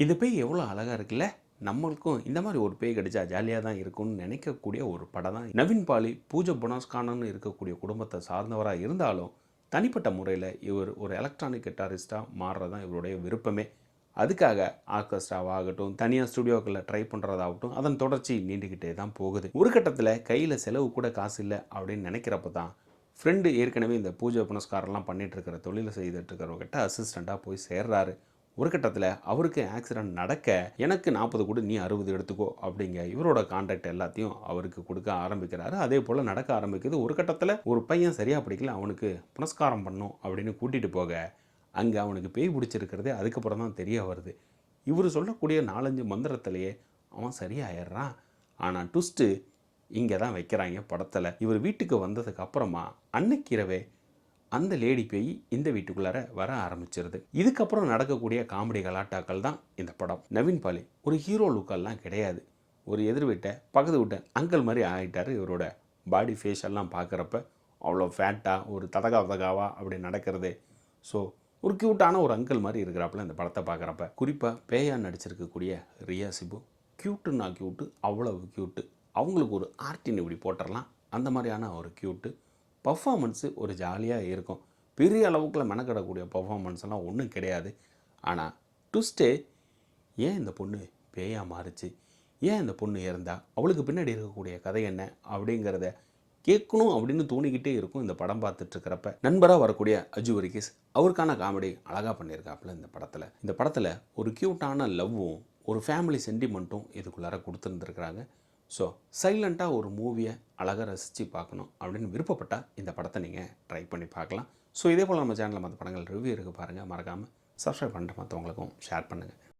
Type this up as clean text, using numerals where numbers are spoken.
இந்த பேய் எவ்வளோ அழகாக இருக்குல்ல. நம்மளுக்கும் இந்த மாதிரி ஒரு பேய் கிடைச்சா ஜாலியாக தான் இருக்கும்னு நினைக்கக்கூடிய ஒரு படம் தான் நவீன் பாலி. பூஜை புனஸ்கானன்னு இருக்கக்கூடிய குடும்பத்தை சார்ந்தவராக இருந்தாலும் தனிப்பட்ட முறையில் இவர் ஒரு எலக்ட்ரானிக் கிட்டாரிஸ்டாக மாறுறது தான் இவருடைய விருப்பமே. அதுக்காக ஆர்கெஸ்ட்ராவாகட்டும், தனியாக ஸ்டுடியோக்களில் ட்ரை பண்ணுறதாகட்டும், அதன் தொடர்ச்சி நீண்டுக்கிட்டே தான் போகுது. ஒரு கட்டத்தில் கையில் செலவு கூட காசு இல்லை அப்படின்னு நினைக்கிறப்ப தான் ஃப்ரெண்டு ஏற்கனவே இந்த பூஜை புனஸ்காரம்லாம் பண்ணிகிட்டு இருக்கிற தொழிலை செய்துட்டு இருக்கிறவங்ககிட்ட அசிஸ்டண்ட்டாக போய் சேர்றாரு. ஒரு கட்டத்தில் அவருக்கு ஆக்சிடெண்ட் நடக்க, எனக்கு 40 கொடு, நீ 60 எடுத்துக்கோ அப்படிங்க இவரோட கான்ட்ராக்ட் எல்லாத்தையும் அவருக்கு கொடுக்க ஆரம்பிக்கிறாரு. அதே போல் நடக்க ஆரம்பிக்குது. ஒரு கட்டத்தில் ஒரு பையன் சரியாக பிடிக்கல, அவனுக்கு புனஸ்காரம் பண்ணும் அப்படின்னு கூட்டிகிட்டு போக, அங்கே அவனுக்கு பேய் பிடிச்சிருக்கிறதே அதுக்கப்புறம் தான் தெரிய வருது. இவர் சொல்லக்கூடிய 4-5 மந்திரத்திலேயே அவன் சரியாயிடுறான். ஆனால் ட்விஸ்ட்டு இங்கே தான் வைக்கிறாங்க படத்தில். இவர் வீட்டுக்கு வந்ததுக்கு அப்புறமா அன்னைக்கிரவே அந்த லேடி பேய் இந்த வீட்டுக்குள்ளார வர ஆரம்பிச்சிருது. இதுக்கப்புறம் நடக்கக்கூடிய காமெடி கலாட்டாக்கள் தான் இந்த படம். நவீன் பாலி ஒரு ஹீரோ லுக்கெல்லாம் கிடையாது. ஒரு எதிர் வீட்டை பக்கத்து வீட்டை அங்கிள் மாதிரி ஆகிட்டார். இவரோட பாடி ஃபேஸ் எல்லாம் பார்க்குறப்ப அவ்வளோ ஃபேட்டாக ஒரு ததகாவா அப்படி நடக்கிறது. ஸோ ஒரு க்யூட்டான ஒரு அங்கிள் மாதிரி இருக்கிறாப்புல இந்த படத்தை பார்க்குறப்ப. குறிப்பாக பேயா நடிச்சிருக்கக்கூடிய ரியா சிபு க்யூட்டுன்னா க்யூட்டு, அவ்வளவு க்யூட்டு. அவங்களுக்கு ஒரு ஆர்டின் இப்படி போட்டுடலாம், அந்த மாதிரியான ஒரு க்யூட்டு. பர்ஃபார்மன்ஸு ஒரு ஜாலியாக இருக்கும். பெரிய அளவுக்குள்ள மெனக்கிடக்கூடிய பர்ஃபார்மன்ஸ் எல்லாம் ஒன்றும் கிடையாது. ஆனால் ட்விஸ்ட்டே, ஏன் இந்த பொண்ணு பேயாக மாறுச்சு, ஏன் இந்த பொண்ணு இறந்தா, அவளுக்கு பின்னாடி இருக்கக்கூடிய கதை என்ன அப்படிங்கிறத கேட்கணும் அப்படின்னு தோணிக்கிட்டே இருக்கும் இந்த படம் பார்த்துட்ருக்கிறப்ப. நண்பராக வரக்கூடிய அஜு வர்கீஸ் அவருக்கான காமெடி அழகாக பண்ணியிருக்காப்புல இந்த படத்தில். இந்த படத்தில் ஒரு க்யூட்டான லவ்வும் ஒரு ஃபேமிலி சென்டிமெண்ட்டும் இதுக்குள்ளார கொடுத்துருந்துருக்குறாங்க. ஸோ சைலண்ட்டாக ஒரு மூவியை அழகாக ரசித்து பார்க்கணும் அப்படின்னு விருப்பப்பட்டால் இந்த படத்தை நீங்கள் ட்ரை பண்ணி பார்க்கலாம். ஸோ இதே போல் நம்ம சேனலில் மற்ற படங்கள் ரிவ்யூ இருக்குது பாருங்கள். மறக்காமல் சப்ஸ்கிரைப் பண்ணிட்டு மற்றவங்களுக்கும் ஷேர் பண்ணுங்கள்.